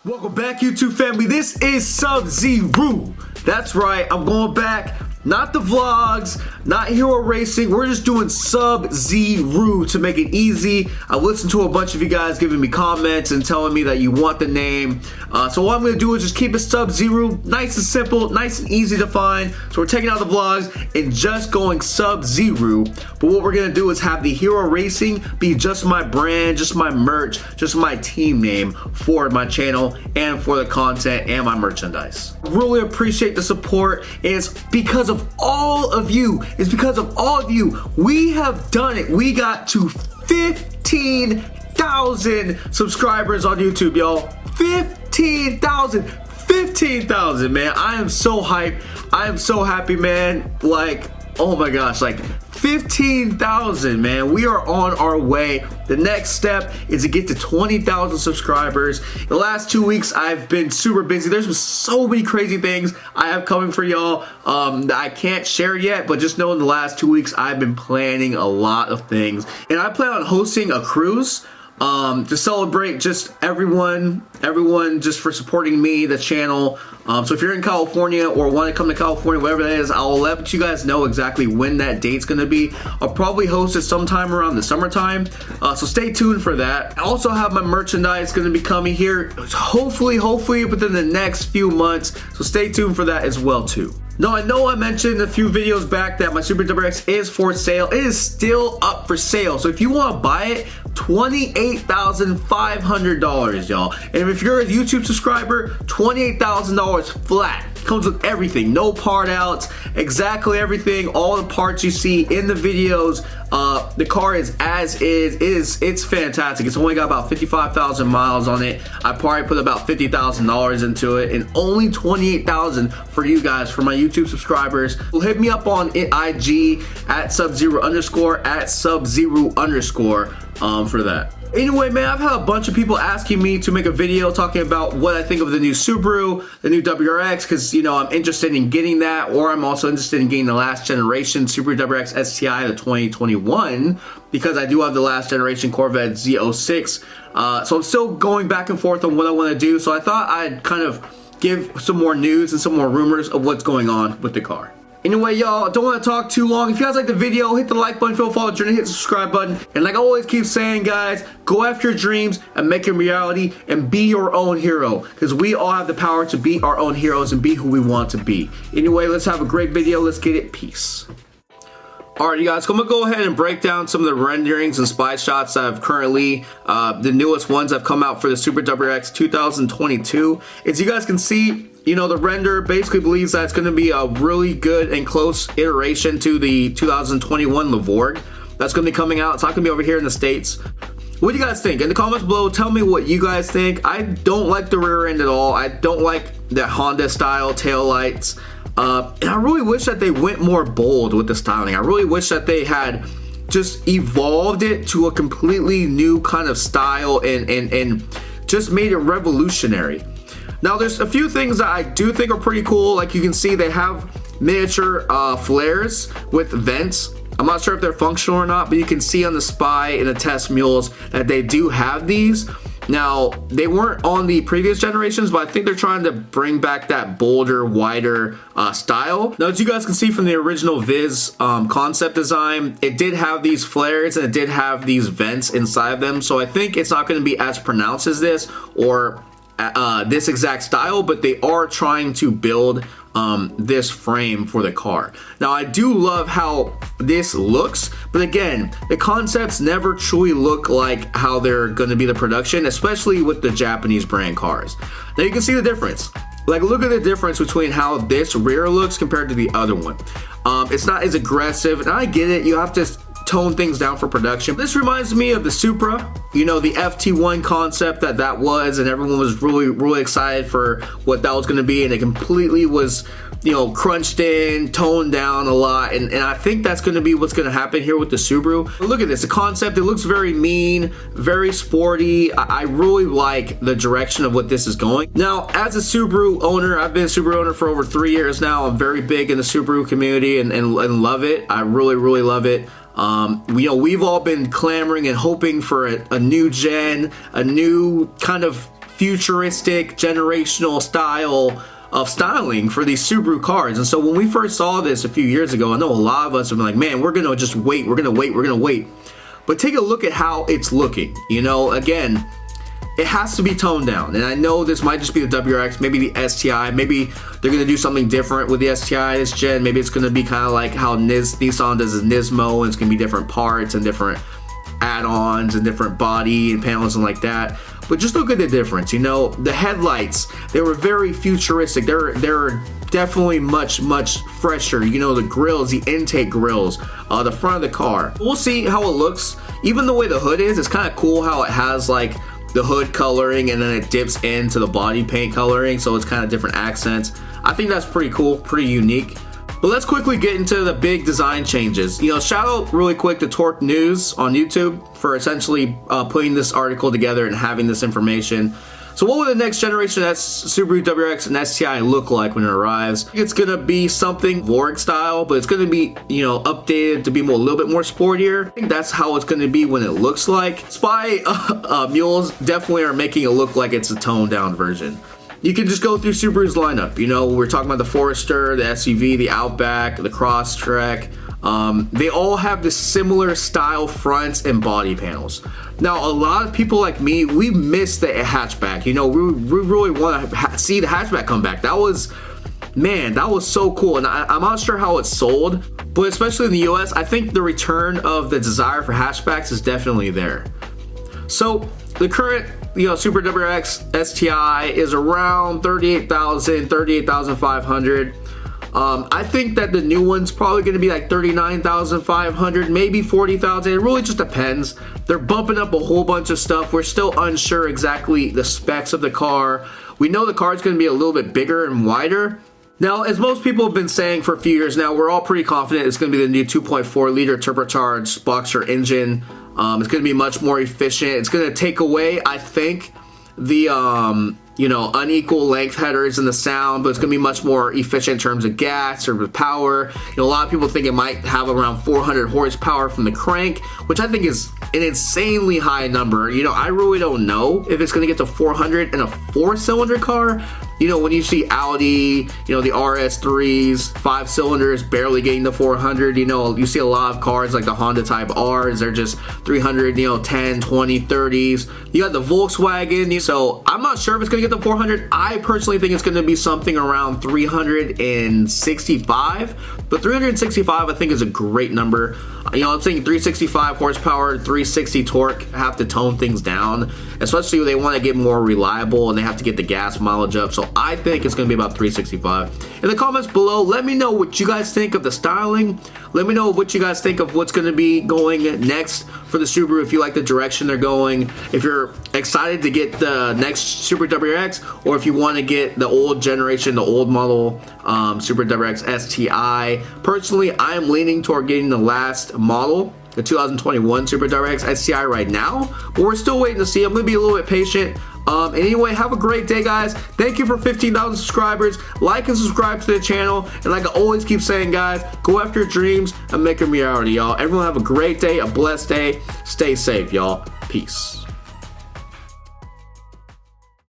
Welcome back, YouTube family. This is Sub-Zero. That's right, I'm going back. Not the vlogs, not hero racing. We're just doing Sub-Zero to make it easy. I've listened to a bunch of you guys giving me comments and telling me that you want the name. So what I'm going to do is just keep it Sub-Zero, nice and simple, nice and easy to find. So we're taking out the vlogs and just going Sub-Zero. But what we're going to do is have the hero racing be just my brand, just my merch, just my team name for my channel and for the content and my merchandise. Really appreciate the support. It's because of all of you. It's because of all of you. We have done it. We got to 15,000 subscribers on YouTube, y'all. 15,000. 15,000, man. I am so hyped. I am so happy, man. Like, oh my gosh, like 15,000, man. We are on our way. The next step is to get to 20,000 subscribers. The last 2 weeks I've been super busy. There's been so many crazy things I have coming for y'all that I can't share yet, but just know in the last 2 weeks I've been planning a lot of things, and I plan on hosting a cruise to celebrate just everyone just for supporting me, the channel. So if you're in California or want to come to California, whatever that is, I'll let you guys know exactly when that date's going to be. I'll probably host it sometime around the summertime, so stay tuned for that. I also have my merchandise going to be coming here, hopefully within the next few months, so stay tuned for that as well too. Now, I know I mentioned a few videos back that my Subaru WRX is for sale. It is still up for sale. So if you want to buy it, $28,500, y'all. And if you're a YouTube subscriber, $28,000 flat. Comes with everything, no part outs, exactly everything, all the parts you see in the videos. The car is as is. It's fantastic. It's only got about 55,000 miles on it. I probably put about $50,000 into it, and only $28,000 for you guys, for my YouTube subscribers. Well, hit me up on IG at Sub-Zero _ at Sub-Zero _ for that. Anyway, man, I've had a bunch of people asking me to make a video talking about what I think of the new Subaru, the new WRX, because, you know, I'm interested in getting that, or I'm also interested in getting the last generation Subaru WRX STI, the 2021, because I do have the last generation Corvette Z06. So I'm still going back and forth on what I want to do, so I thought I'd kind of give some more news and some more rumors of what's going on with the car. Anyway, y'all, don't want to talk too long. If you guys like the video, hit the like button, follow the journey, hit the subscribe button. And like I always keep saying, guys, go after your dreams and make them reality and be your own hero. Because we all have the power to be our own heroes and be who we want to be. Anyway, let's have a great video. Let's get it. Peace. Alright, you guys, so I'm going to go ahead and break down some of the renderings and spy shots that I've currently, the newest ones that have come out for the Subaru WRX 2022. As you guys can see, you know, the render basically believes that it's going to be a really good and close iteration to the 2021 Levorg that's going to be coming out. It's not going to be over here in the States. What do you guys think? In the comments below, tell me what you guys think. I don't like the rear end at all. I don't like the Honda style taillights. And I really wish that they went more bold with the styling. I really wish that they had just evolved it to a completely new kind of style and just made it revolutionary. Now, there's a few things that I do think are pretty cool. Like you can see, they have miniature flares with vents. I'm not sure if they're functional or not, but you can see on the Spy and the test mules that they do have these. Now, they weren't on the previous generations, but I think they're trying to bring back that bolder, wider style. Now, as you guys can see from the original Viz concept design, it did have these flares and it did have these vents inside of them. So I think it's not going to be as pronounced as this or this exact style, but they are trying to build this frame for the car. Now, I do love how this looks, but again, the concepts never truly look like how they're going to be the production, especially with the Japanese brand cars. Now, you can see the difference. Like, look at the difference between how this rear looks compared to the other one. It's not as aggressive, and I get it. You have to tone things down for production. This reminds me of the Supra, you know, the FT1 concept that was, and everyone was really excited for what that was going to be, and it completely was, you know, crunched in, toned down a lot, and I think that's going to be what's going to happen here with the Subaru. But look at this, the concept, it looks very mean, very sporty. I really like the direction of what this is going. Now, as a Subaru owner, I've been a Subaru owner for over 3 years now. I'm very big in the Subaru community and love it. I really love it. You know, we've all been clamoring and hoping for a new gen, a new kind of futuristic generational style of styling for these Subaru cars. And so when we first saw this a few years ago, I know a lot of us have been like, man, we're gonna just wait, we're gonna wait. But take a look at how it's looking. You know, again, it has to be toned down. And I know this might just be the WRX, maybe the STI, maybe they're gonna do something different with the STI this gen. Maybe it's gonna be kind of like how Nissan does his Nismo, and it's gonna be different parts and different add-ons and different body and panels and like that. But just look at the difference. You know, the headlights, they were very futuristic. They're definitely much fresher. You know, the grills, the intake grills, the front of the car. We'll see how it looks. Even the way the hood is, it's kind of cool how it has like the hood coloring and then it dips into the body paint coloring, so it's kind of different accents. I think that's pretty cool, pretty unique. But let's quickly get into the big design changes. You know, shout out really quick to Torque News on YouTube for essentially putting this article together and having this information. So what will the next generation Subaru WRX and STI look like when it arrives? It's gonna be something Vork style, but it's gonna be, you know, updated to be a little bit more sportier. I think that's how it's gonna be when it looks like. Spy Mules definitely are making it look like it's a toned down version. You can just go through Subaru's lineup. You know, we're talking about the Forester, the SUV, the Outback, the Crosstrek. They all have this similar style fronts and body panels. Now, a lot of people like me, we miss the hatchback. You know, we really want to see the hatchback come back. That was, man, that was so cool. And I'm not sure how it's sold, but especially in the US, I think the return of the desire for hatchbacks is definitely there. So the current, you know, Subaru WRX STI is around 38,000, 38,500. I think that the new one's probably going to be like 39,500, maybe 40,000. It really just depends. They're bumping up a whole bunch of stuff. We're still unsure exactly the specs of the car. We know the car is going to be a little bit bigger and wider. Now, as most people have been saying for a few years now, we're all pretty confident it's going to be the new 2.4 liter turbocharged Boxer engine. It's going to be much more efficient. It's going to take away, I think, the you know, unequal length headers and the sound, but it's going to be much more efficient in terms of gas or with power. You know, a lot of people think it might have around 400 horsepower from the crank, which I think is an insanely high number. You know, I really don't know if it's going to get to 400 in a 4-cylinder car. You know, when you see Audi, you know, the RS3s, 5 cylinders, barely getting to 400, you know, you see a lot of cars like the Honda Type Rs, they're just 300, you know, 10, 20, 30s. You got the Volkswagen, so I'm not sure if it's going to get to 400. I personally think it's going to be something around 365, but 365 I think is a great number. You know, I'm thinking 365 horsepower, 360 torque, have to tone things down, especially when they want to get more reliable and they have to get the gas mileage up. So I think it's going to be about 365. In the comments below, let me know what you guys think of the styling. Let me know what you guys think of what's going to be going next for the Subaru, if you like the direction they're going, if you're excited to get the next Subaru WRX, or if you want to get the old generation, the old model Subaru WRX STI. Personally, I am leaning toward getting the last model, the 2021 Subaru WRX STI right now, but we're still waiting to see. I'm going to be a little bit patient. Anyway, have a great day, guys. Thank you for 15,000 subscribers. Like and subscribe to the channel. And like I always keep saying, guys, go after your dreams and make them reality, y'all. Everyone have a great day, a blessed day. Stay safe, y'all. Peace.